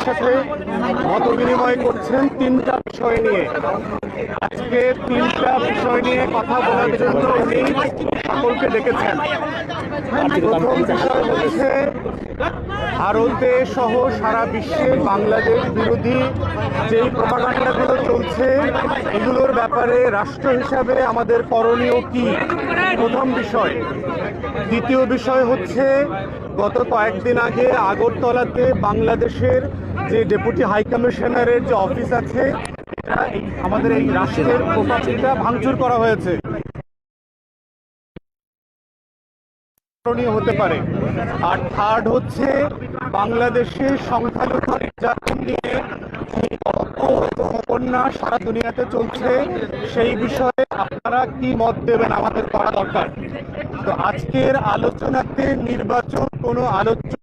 সাথে মত বিনিময় করছেন তিনটা বিষয় নিয়ে। আজকে তিনটা বিষয় নিয়ে কথা বলার জন্য উনি সকলকে ডেকেছেন। প্রথম বিষয় হচ্ছে ভারতে সহ সারা বিশ্বে বাংলাদেশ বিরোধী যেই প্রপাগান্ডাগুলো চলছে এগুলোর ব্যাপারে রাষ্ট্র হিসাবে আমাদের করণীয় কি, প্রথম বিষয়। দ্বিতীয় বিষয় হচ্ছে গত কয়েকদিন আগে আগরতলাতে বাংলাদেশের যে ডেপুটি হাইকমিশনারের যে অফিস আছে এটা আমাদের এই রাষ্ট্রের প্রপার্টিটা ভাঙচুর করা হয়েছে, হতে পারে। আর থার্ড হচ্ছে বাংলাদেশের সংখ্যালঘু নির্যাতন নিয়ে উপন্যাস সারা দুনিয়াতে চলছে, সেই বিষয়ে আপনারা কি মত দেবেন আমাদের করা দরকার। তো আজকের আলোচনাতে নির্বাচন কোনো আলোচনা